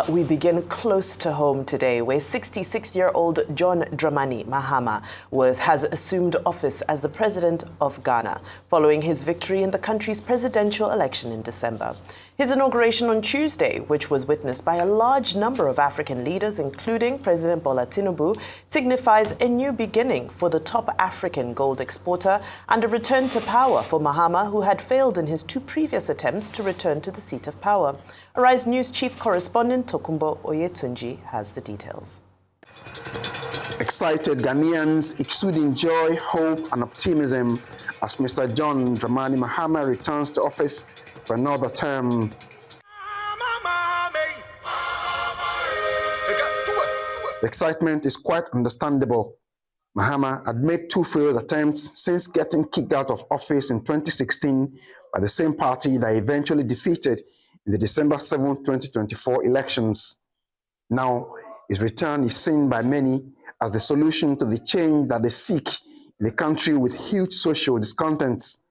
We begin close to home today, where 66-year-old John Dramani Mahama has assumed office as the president of Ghana, following his victory in the country's presidential election in December. His inauguration on Tuesday, which was witnessed by a large number of African leaders, including President Bola Tinubu, signifies a new beginning for the top African gold exporter and a return to power for Mahama, who had failed in his two previous attempts to return to the seat of power. Arise News chief correspondent Tokumbo Oyetunji has the details. Excited Ghanaians exuding joy, hope and optimism as Mr. John Dramani Mahama returns to office for another term. The excitement is quite understandable. Mahama had made two failed attempts since getting kicked out of office in 2016 by the same party that eventually defeated in the December 7, 2024 elections. Now, his return is seen by many as the solution to the change that they seek in the country with huge social discontents.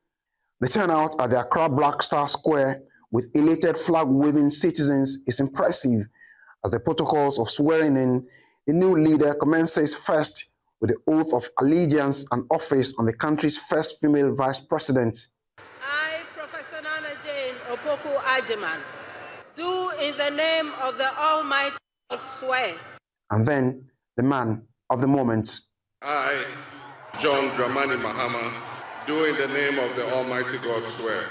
The turnout at the Accra Black Star Square with elated flag-waving citizens is impressive as the protocols of swearing in the new leader commences first with the oath of allegiance and office on the country's first female vice president. Opoku Ajiman, do in the name of the Almighty God swear. And then the man of the moment. I, John Dramani Mahama, do in the name of the Almighty God swear.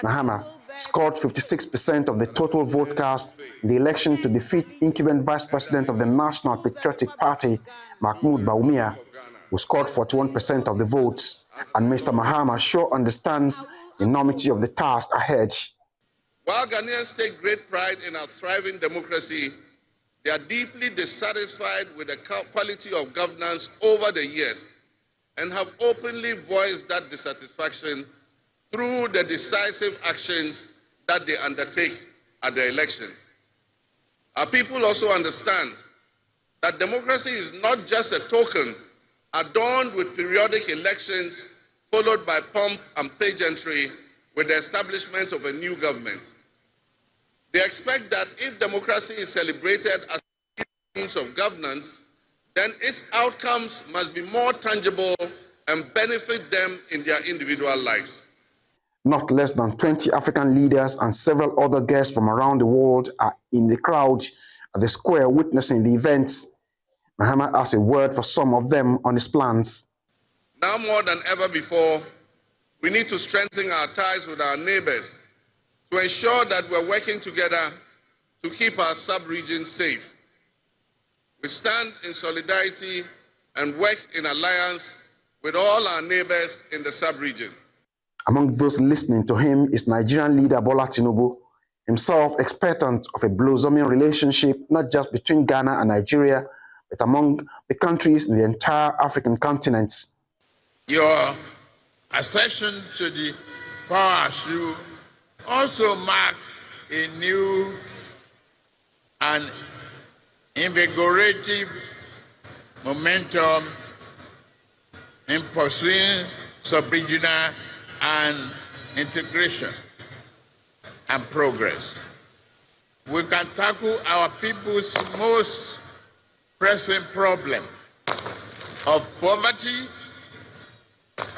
Mahama scored 56% of the total vote cast in the election to defeat incumbent vice president of the National Patriotic Party, Mahmoud Bawumia, who scored 41% of the votes. And Mr. Mahama sure understands the enormity of the task ahead. While Ghanaians take great pride in our thriving democracy, they are deeply dissatisfied with the quality of governance over the years and have openly voiced that dissatisfaction through the decisive actions that they undertake at the elections. Our people also understand that democracy is not just a token adorned with periodic elections followed by pomp and pageantry with the establishment of a new government. They expect that if democracy is celebrated as means of governance, then its outcomes must be more tangible and benefit them in their individual lives. Not less than 20 African leaders and several other guests from around the world are in the crowd at the square witnessing the events. Mahama has a word for some of them on his plans. Now more than ever before, we need to strengthen our ties with our neighbors to ensure that we're working together to keep our sub-region safe. We stand in solidarity and work in alliance with all our neighbors in the sub-region. Among those listening to him is Nigerian leader Bola Tinubu, himself expectant of a blossoming relationship not just between Ghana and Nigeria, but among the countries in the entire African continent. Your accession to the power should also mark a new and invigorating momentum in pursuing sub-regional and integration and progress. We can tackle our people's most pressing problem of poverty,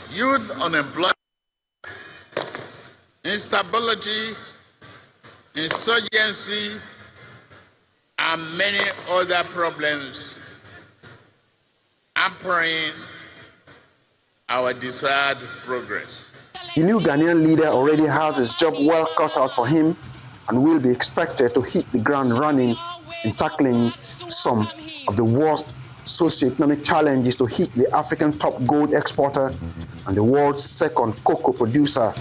youth unemployment, instability, insurgency, and many other problems hampering our desired progress. The new Ghanaian leader already has his job well cut out for him and will be expected to hit the ground running in tackling some of the worst socioeconomic challenges to hit the African top gold exporter and the world's second cocoa producer.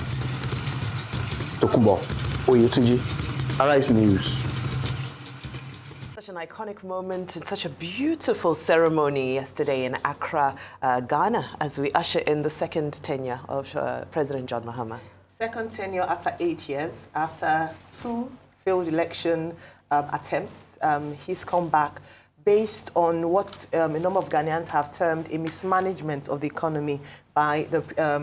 Tokumbo Oyetunji, Arise News. Such an iconic moment and such a beautiful ceremony yesterday in Accra, Ghana, as we usher in the second tenure of President John Mahama. Second tenure after 8 years, after 2 failed election attempts. He's come back based on what a number of Ghanaians have termed a mismanagement of the economy by the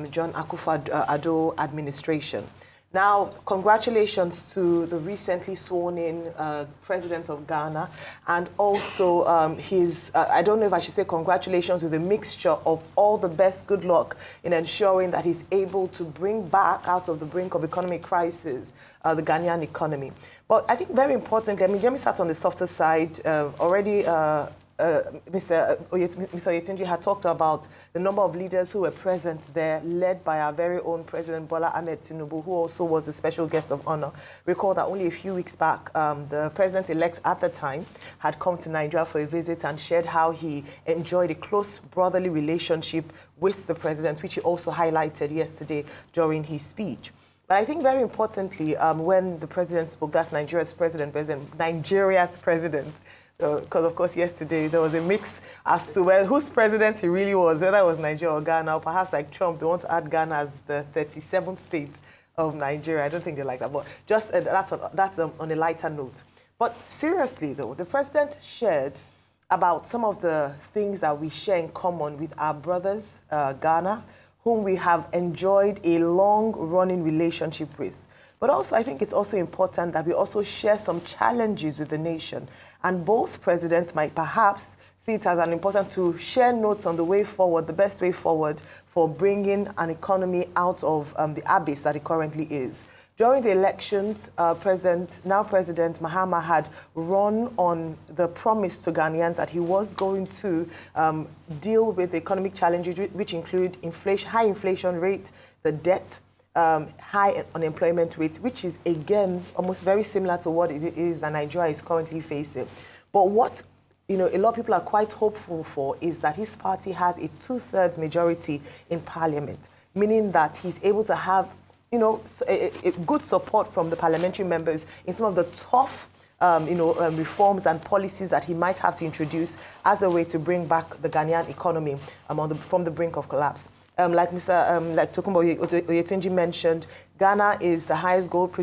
John Akufo-Addo administration. Now, congratulations to the recently sworn-in president of Ghana, and also I don't know if I should say congratulations with a mixture of all the best good luck in ensuring that he's able to bring back out of the brink of economic crisis the Ghanaian economy. But I think very importantly, let me start on the softer side. Already, Mr. Oyetunji had talked about the number of leaders who were present there, led by our very own President Bola Ahmed Tinubu, who also was a special guest of honor. Recall that only a few weeks back, the president-elect at the time had come to Nigeria for a visit and shared how he enjoyed a close brotherly relationship with the president, which he also highlighted yesterday during his speech. But I think very importantly, when the president spoke, that's Nigeria's president, because, of course, yesterday there was a mix as to whose president he really was, whether it was Nigeria or Ghana, or perhaps like Trump, they want to add Ghana as the 37th state of Nigeria. I don't think they like that, but just that's on a lighter note. But seriously, though, the president shared about some of the things that we share in common with our brothers, Ghana, whom we have enjoyed a long-running relationship with. But also, I think it's also important that we also share some challenges with the nation. And both presidents might perhaps see it as important to share notes on the way forward, the best way forward for bringing an economy out of the abyss that it currently is. During the elections, President Mahama had run on the promise to Ghanaians that he was going to deal with the economic challenges, which include high inflation rate, the debt, high unemployment rate, which is, again, almost very similar to what it is that Nigeria is currently facing. But what a lot of people are quite hopeful for is that his party has a 2/3 majority in parliament, meaning that he's able to have a good support from the parliamentary members in some of the tough reforms and policies that he might have to introduce as a way to bring back the Ghanaian economy from the brink of collapse. Like Tokunbo Oyetunji mentioned, Ghana is the highest gold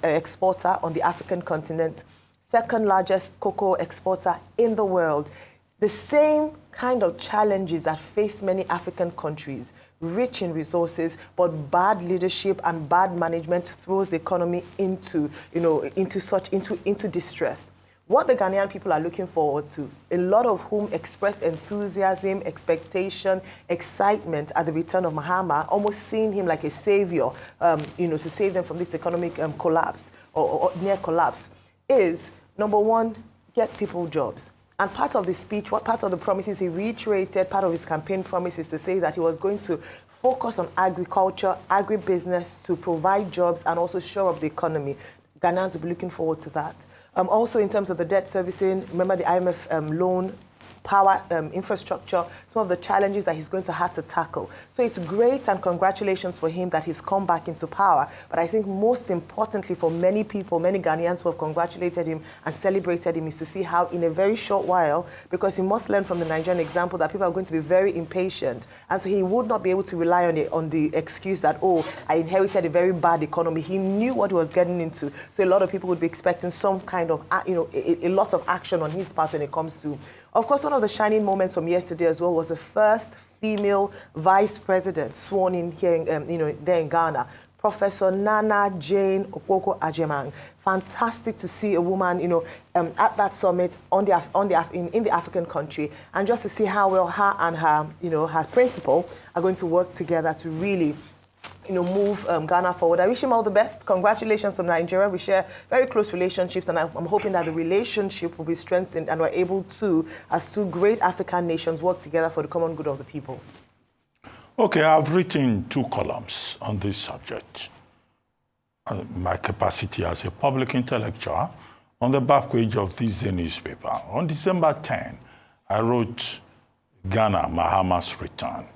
exporter on the African continent, second largest cocoa exporter in the world. The same kind of challenges that face many African countries, rich in resources, but bad leadership and bad management throws the economy into distress. What the Ghanaian people are looking forward to, a lot of whom expressed enthusiasm, expectation, excitement at the return of Mahama, almost seeing him like a savior, to save them from this economic collapse or near collapse, is, number one, get people jobs. And part of the speech, part of the promises he reiterated, part of his campaign promises to say that he was going to focus on agriculture, agribusiness to provide jobs and also shore up the economy. Ghanaians will be looking forward to that. Also, in terms of the debt servicing, remember the IMF loan, power infrastructure, some of the challenges that he's going to have to tackle. So it's great and congratulations for him that he's come back into power. But I think most importantly for many people, many Ghanaians who have congratulated him and celebrated him is to see how in a very short while, because he must learn from the Nigerian example that people are going to be very impatient. And so he would not be able to rely on the excuse that, oh, I inherited a very bad economy. He knew what he was getting into. So a lot of people would be expecting some kind of, a lot of action on his part when it comes to. Of course, one of the shining moments from yesterday as well was the first female vice president sworn in here, there in Ghana, Professor Nana Jane Okpoko-Adjemang. Fantastic to see a woman, at that summit in the African country, and just to see how well her and her principal are going to work together to really move Ghana forward. I wish him all the best. Congratulations from Nigeria. We share very close relationships, and I'm hoping that the relationship will be strengthened and we're able to, as two great African nations, work together for the common good of the people. Okay, I've written 2 columns on this subject. My capacity as a public intellectual on the back page of this newspaper. On December 10, I wrote Ghana, Mahama's Return,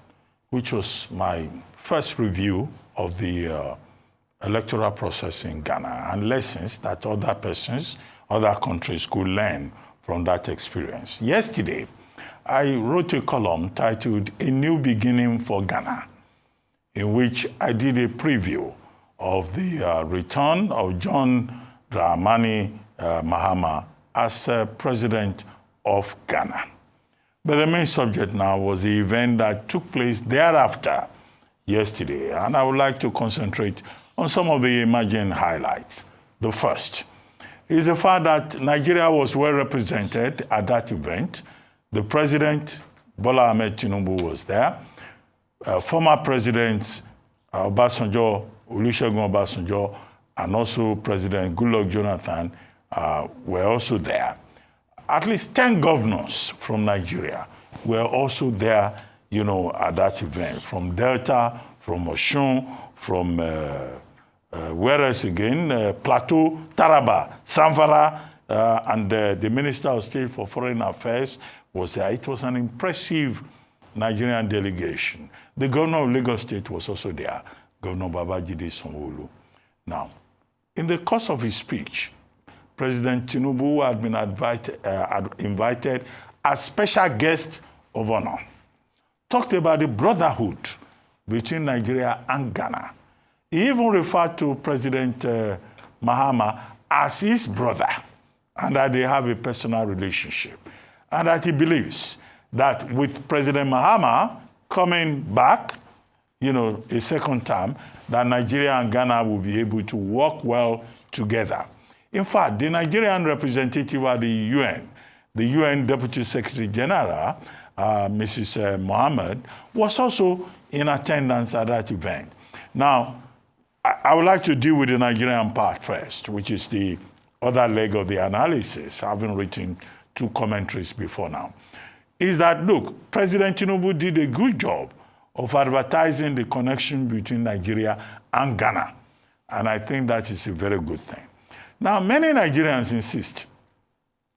which was my first review of the electoral process in Ghana and lessons that other persons, other countries could learn from that experience. Yesterday, I wrote a column titled A New Beginning for Ghana, in which I did a preview of the return of John Dramani Mahama as president of Ghana. But the main subject now was the event that took place thereafter yesterday, and I would like to concentrate on some of the emerging highlights. The first is the fact that Nigeria was well represented at that event. The president, Bola Ahmed Tinubu, was there. Former presidents Obasanjo, Olusegun Obasanjo, and also President Goodluck Jonathan were also there. At least 10 governors from Nigeria were also there, at that event, from Delta, from Osun, from where else again? Plateau, Taraba, Zamfara, and the Minister of State for Foreign Affairs was there. It was an impressive Nigerian delegation. The governor of Lagos State was also there, Governor Babajide Sanwo-Olu. Now, in the course of his speech, President Tinubu had been invited as special guest of honor. Talked about the brotherhood between Nigeria and Ghana. He even referred to President Mahama as his brother, and that they have a personal relationship. And that he believes that with President Mahama coming back, a second time, that Nigeria and Ghana will be able to work well together. In fact, the Nigerian representative at the UN Deputy Secretary General, Mrs. Mohammed, was also in attendance at that event. Now, I would like to deal with the Nigerian part first, which is the other leg of the analysis, having written 2 commentaries before now. Is that, look, President Tinubu did a good job of advertising the connection between Nigeria and Ghana. And I think that is a very good thing. Now, many Nigerians insist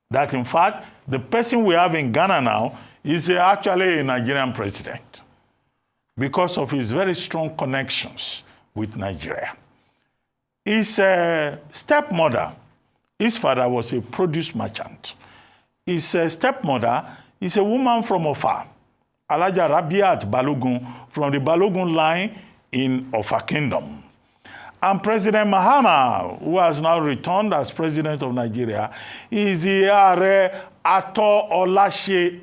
that, in fact, the person we have in Ghana now is actually a Nigerian president because of his very strong connections with Nigeria. His stepmother, his father was a produce merchant. His stepmother is a woman from Ofa, Alaja Rabiat Balogun, from the Balogun line in Ofa Kingdom. And President Mahama, who has now returned as president of Nigeria, is the Ato Olashe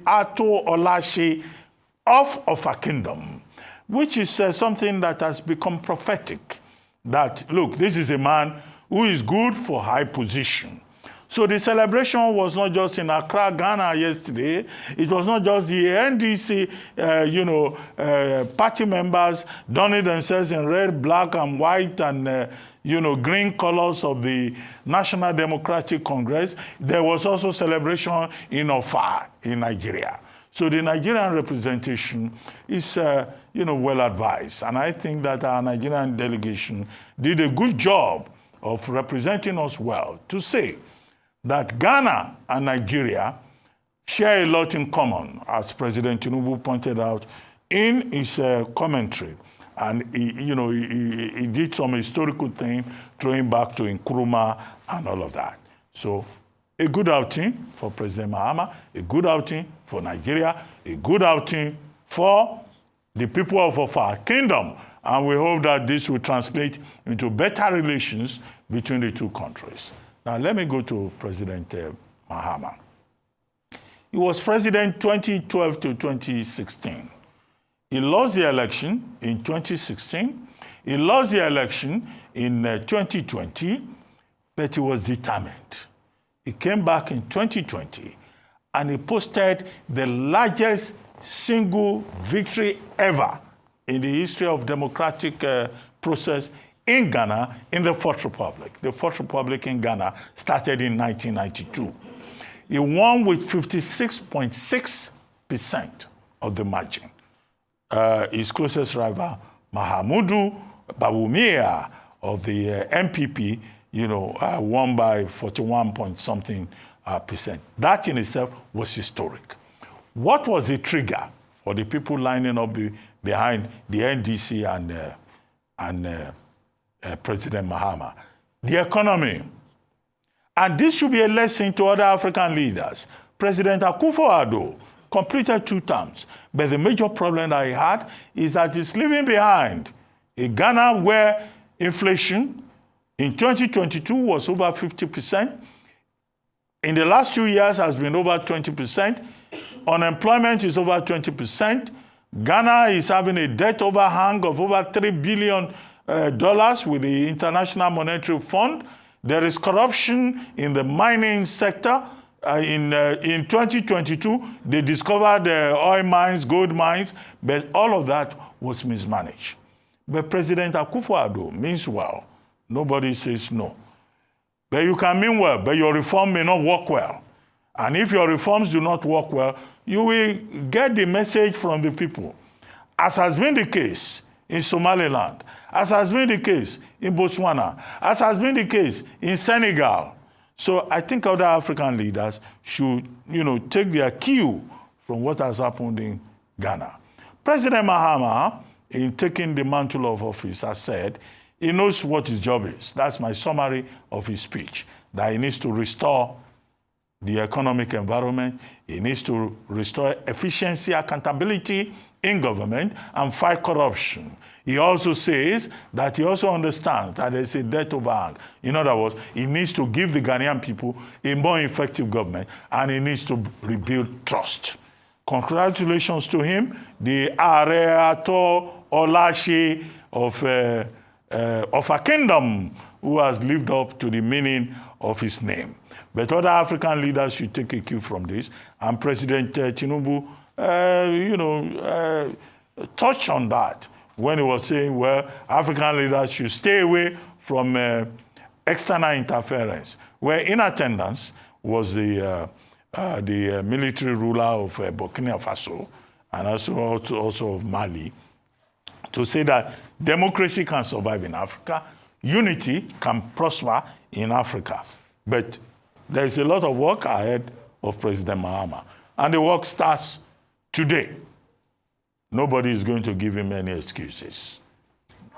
of Ofa Kingdom, which is something that has become prophetic. That, look, this is a man who is good for high position. So the celebration was not just in Accra, Ghana yesterday. It was not just the NDC, party members donning themselves in red, black, and white, and, green colors of the National Democratic Congress. There was also celebration in Ofa, in Nigeria. So the Nigerian representation is, well advised. And I think that our Nigerian delegation did a good job of representing us well to say that Ghana and Nigeria share a lot in common, as President Tinubu pointed out in his commentary. And he did some historical thing, throwing back to Nkrumah and all of that. So a good outing for President Mahama, a good outing for Nigeria, a good outing for the people of our kingdom. And we hope that this will translate into better relations between the 2 countries. Now, let me go to President Mahama. He was president 2012 to 2016. He lost the election in 2016. He lost the election in 2020, but he was determined. He came back in 2020, and he posted the largest single victory ever in the history of democratic process in Ghana, in the Fourth Republic. The Fourth Republic in Ghana started in 1992. He won with 56.6% of the margin. His closest rival, Mahamudu Bawumia of the MPP, won by 41-point-something percent. That in itself was historic. What was the trigger for the people lining up behind the NDC and President Mahama? The economy. And this should be a lesson to other African leaders. President Akufo-Addo completed 2 terms, but the major problem that he had is that he's leaving behind a Ghana where inflation in 2022 was over 50%. In the last 2 years has been over 20%. Unemployment is over 20%. Ghana is having a debt overhang of over $3 billion dollars with the International Monetary Fund. There is corruption in the mining sector. In 2022, they discovered oil mines, gold mines, but all of that was mismanaged. But President Akufo-Addo means well. Nobody says no. But you can mean well, but your reform may not work well. And if your reforms do not work well, you will get the message from the people. As has been the case in Somaliland, as has been the case in Botswana, as has been the case in Senegal. So I think other African leaders should, take their cue from what has happened in Ghana. President Mahama, in taking the mantle of office, has said he knows what his job is. That's my summary of his speech, that he needs to restore the economic environment, he needs to restore efficiency, accountability in government, and fight corruption. He also says that he also understands that there's a debt overhang. In other words, he needs to give the Ghanaian people a more effective government, and he needs to rebuild trust. Congratulations to him, the Areato Olashi of a kingdom who has lived up to the meaning of his name. But other African leaders should take a cue from this, and President Tinubu, touched on that when he was saying, well, African leaders should stay away from external interference, where in attendance was the military ruler of Burkina Faso and also of Mali, to say that democracy can survive in Africa, unity can prosper in Africa. But there is a lot of work ahead of President Mahama, and the work starts today. Nobody is going to give him any excuses.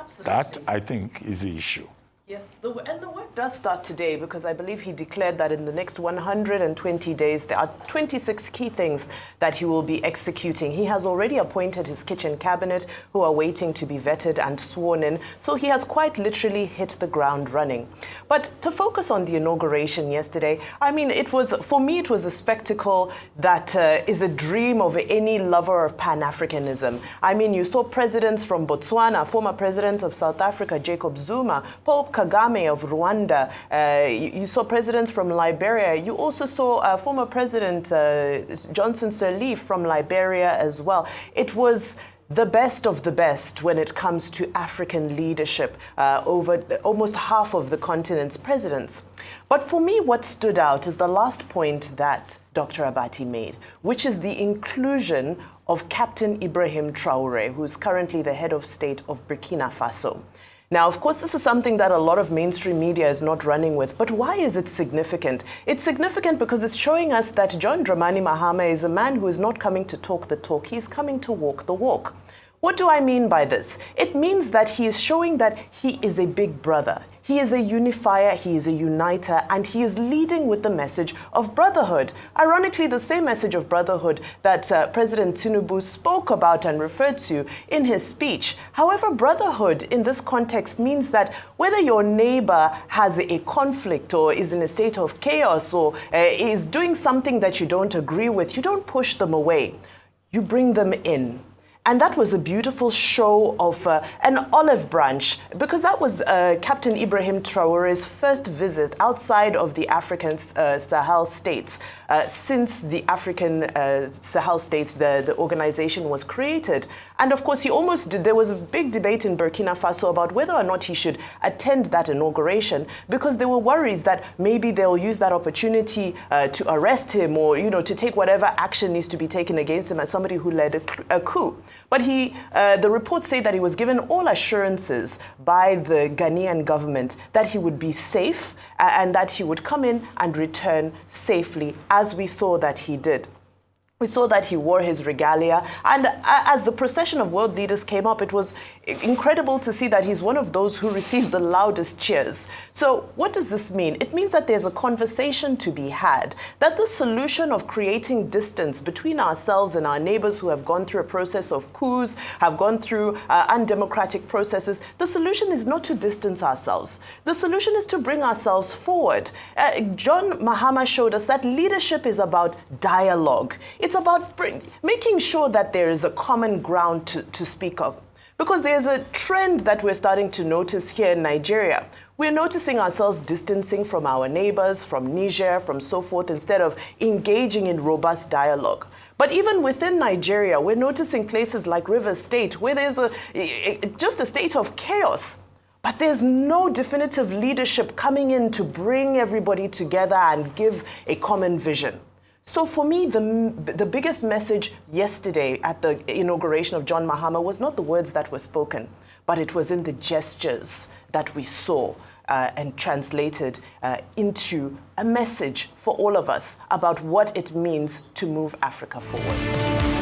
Absolutely. That, I think, is the issue. Yes, and the work does start today, because I believe he declared that in the next 120 days, there are 26 key things that he will be executing. He has already appointed his kitchen cabinet, who are waiting to be vetted and sworn in. So he has quite literally hit the ground running. But to focus on the inauguration yesterday, I mean, for me, it was a spectacle that is a dream of any lover of Pan-Africanism. I mean, you saw presidents from Botswana, former president of South Africa, Jacob Zuma, Paul Kagame of Rwanda. You saw presidents from Liberia. You also saw former President Johnson Sirleaf from Liberia as well. It was the best of the best when it comes to African leadership over almost half of the continent's presidents. But for me, what stood out is the last point that Dr. Abati made, which is the inclusion of Captain Ibrahim Traore, who is currently the head of state of Burkina Faso. Now, of course, this is something that a lot of mainstream media is not running with, but why is it significant? It's significant because it's showing us that John Dramani Mahama is a man who is not coming to talk the talk, he's coming to walk the walk. What do I mean by this? It means that he is showing that he is a big brother. He is a unifier, he is a uniter, and he is leading with the message of brotherhood. Ironically, the same message of brotherhood that President Tinubu spoke about and referred to in his speech. However, brotherhood in this context means that whether your neighbor has a conflict or is in a state of chaos or is doing something that you don't agree with, you don't push them away. You bring them in. And that was a beautiful show of an olive branch, because that was Captain Ibrahim Traore's first visit outside of the African Sahel states since the African Sahel states, the organization was created. And of course, there was a big debate in Burkina Faso about whether or not he should attend that inauguration, because there were worries that maybe they'll use that opportunity to arrest him or, to take whatever action needs to be taken against him as somebody who led a coup. But the reports say that he was given all assurances by the Ghanaian government that he would be safe and that he would come in and return safely, as we saw that he did. We saw that he wore his regalia, and as the procession of world leaders came up, it was incredible to see that he's one of those who received the loudest cheers. So what does this mean? It means that there's a conversation to be had, that the solution of creating distance between ourselves and our neighbors who have gone through a process of coups, have gone through undemocratic processes, the solution is not to distance ourselves. The solution is to bring ourselves forward. John Mahama showed us that leadership is about dialogue. It's about making sure that there is a common ground to speak of. Because there's a trend that we're starting to notice here in Nigeria. We're noticing ourselves distancing from our neighbors, from Niger, from so forth, instead of engaging in robust dialogue. But even within Nigeria, we're noticing places like Rivers State where there's just a state of chaos. But there's no definitive leadership coming in to bring everybody together and give a common vision. So for me, the biggest message yesterday at the inauguration of John Mahama was not the words that were spoken, but it was in the gestures that we saw and translated into a message for all of us about what it means to move Africa forward.